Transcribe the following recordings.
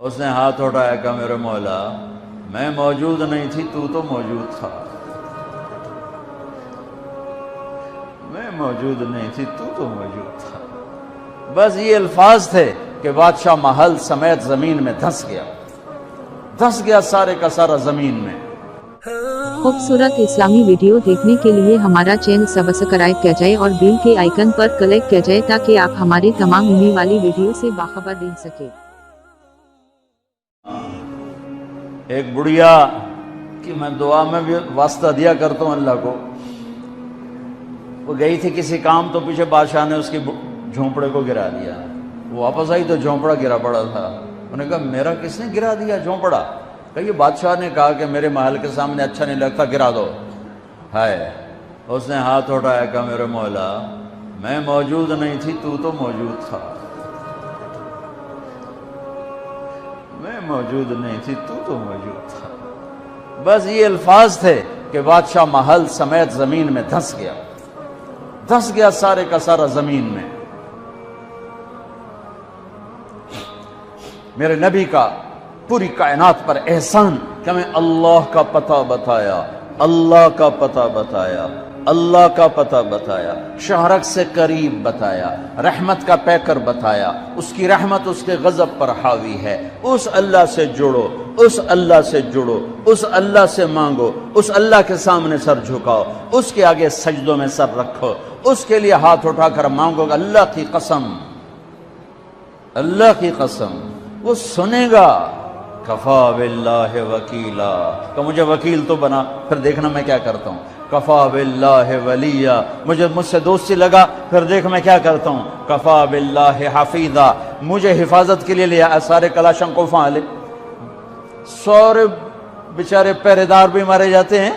اس نے ہاتھ اٹھایا کہ میرے مولا میں موجود نہیں تھی تو موجود تھا، میں موجود نہیں تھی تو موجود تھا۔ بس یہ الفاظ تھے کہ بادشاہ محل سمیت زمین میں دھس گیا سارے کا سارا زمین میں۔ خوبصورت اسلامی ویڈیو دیکھنے کے لیے ہمارا چینل سبسکرائب کیا جائے اور بیل کے آئیکن پر کلک کیا جائے تاکہ آپ ہماری تمام ہونے والی ویڈیو سے باخبر رہ سکے۔ ایک بڑھیا کہ میں دعا میں بھی واسطہ دیا کرتا ہوں اللہ کو، وہ گئی تھی کسی کام تو پیچھے بادشاہ نے اس کی جھونپڑے کو گرا دیا، وہ واپس آئی تو جھونپڑا گرا پڑا تھا۔ انہوں نے کہا میرا کس نے گرا دیا جھونپڑا؟ کہ یہ بادشاہ نے کہا کہ میرے محل کے سامنے اچھا نہیں لگتا گرا دو۔ ہائے، اس نے ہاتھ اٹھایا کہ میرے مولا میں موجود نہیں تھی تو موجود تھا، میں موجود نہیں تھی تو موجود تھا۔ بس یہ الفاظ تھے کہ بادشاہ محل سمیت زمین میں دھس گیا سارے کا سارا زمین میں۔ میرے نبی کا پوری کائنات پر احسان کہ میں اللہ کا پتہ بتایا، اللہ کا پتہ بتایا، اللہ کا پتہ بتایا، شہرک سے قریب بتایا، رحمت کا پیکر بتایا، اس کی رحمت اس کے غضب پر حاوی ہے، اس اللہ سے جڑو، اس اللہ سے جڑو، اس اللہ سے مانگو، اس اللہ کے سامنے سر جھکاؤ، اس کے آگے سجدوں میں سر رکھو، اس کے لیے ہاتھ اٹھا کر مانگو گا۔ اللہ کی قسم، اللہ کی قسم وہ سنے گا۔ کفا باللہ وکیلا، کہ مجھے وکیل تو بنا، پھر دیکھنا میں کیا کرتا ہوں۔ کفا باللہ ولیہ، مجھ سے دوستی لگا، پھر دیکھ میں کیا کرتا ہوں۔ کفا باللہ حفیظا، مجھے حفاظت کے لیے لیا سارے کلاشن کو فعالے، سورے بیچارے پہرے دار بھی مارے جاتے ہیں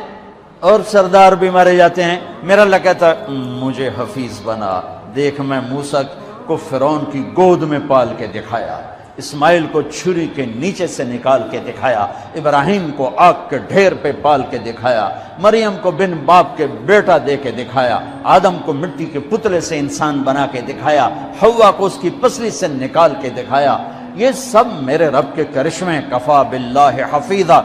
اور سردار بھی مارے جاتے ہیں، میرا اللہ کہتا مجھے حفیظ بنا۔ دیکھ میں موسیٰ کو فرعون کی گود میں پال کے دکھایا، اسماعیل کو چھری کے نیچے سے نکال کے دکھایا، ابراہیم کو آگ کے ڈھیر پہ پال کے دکھایا، مریم کو بن باپ کے بیٹا دے کے دکھایا، آدم کو مٹی کے پتلے سے انسان بنا کے دکھایا، حوا کو اس کی پسلی سے نکال کے دکھایا۔ یہ سب میرے رب کے کرشمے۔ کفا باللہ حفیظا،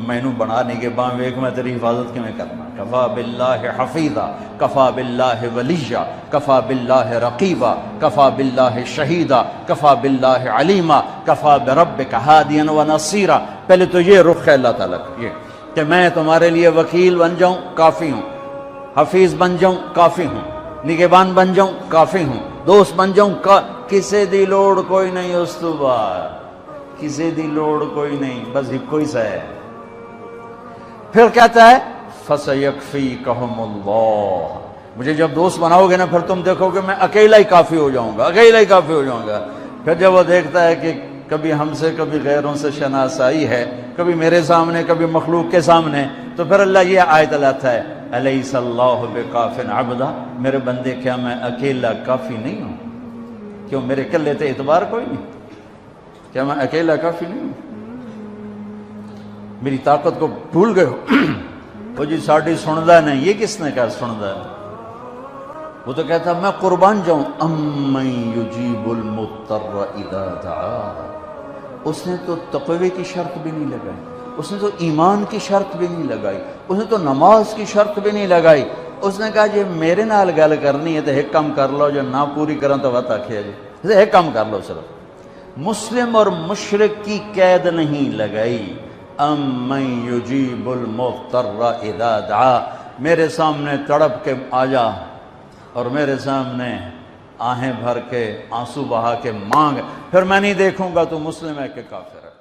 مینو بنانے کے باویک میں تیری حفاظت کیوں کرنا۔ کفا باللہ حفیظا، کفا باللہ ولیہ، کفا باللہ رقیبا، کفا باللہ شہیدا، کفا باللہ علیما، کفا بربک ہادیا و نصیرا۔ پہلے تو یہ رخ ہے اللہ تعالیٰ کا، یہ کہ میں تمہارے لیے وکیل بن جاؤں کافی ہوں، حفیظ بن جاؤں کافی ہوں، نگہبان بن جاؤں کافی ہوں، دوست بن جاؤں کسی دی لوڑ کوئی نہیں، اس تو بعد کسی دی لوڑ کوئی نہیں، بس ایک ہی سا ہے۔ پھر کہتا ہے فَسَيَكْفِيكَهُمُ اللَّهُ، مجھے جب دوست بناؤ گے نا پھر تم دیکھو کہ میں اکیلا ہی کافی ہو جاؤں گا، اکیلا ہی کافی ہو جاؤں گا۔ پھر جب وہ دیکھتا ہے کہ کبھی ہم سے کبھی غیروں سے شناسائی ہے، کبھی میرے سامنے کبھی مخلوق کے سامنے، تو پھر اللہ یہ آیت لاتا ہے أَلَيْسَ اللَّهُ بِكَافٍ عَبْدًا، میرے بندے کیا میں اکیلا کافی نہیں ہوں؟ کیوں میرے کلے تے اعتبار کوئی نہیں؟ کیا میں اکیلا کافی نہیں ہوں؟ میری طاقت کو بھول گئے ہو؟ وہ جی ساڑھی سندا نہیں، یہ کس نے کہا سندا ہے؟ وہ تو کہتا میں قربان جاؤں۔ أَمَّن يُجِيبُ الْمُضْطَرَّ إِذَا دَعَاهُ، اس نے تو تقوی کی شرط بھی نہیں لگائی، اس نے تو ایمان کی شرط بھی نہیں لگائی، اس نے تو نماز کی شرط بھی نہیں لگائی۔ اس نے کہا جی میرے نال گل کرنی ہے تو ایک کام کر لو، جو نہ پوری کریں تو وقت آکھیا جی ایک کام کر لو صرف۔ مسلم اور مشرک کی قید نہیں لگائی۔ امن یجیب المضطر اذا دعا، میرے سامنے تڑپ کے آ جا اور میرے سامنے آہیں بھر کے آنسو بہا کے مانگ، پھر میں نہیں دیکھوں گا تو مسلم ہے کہ کافر ہے۔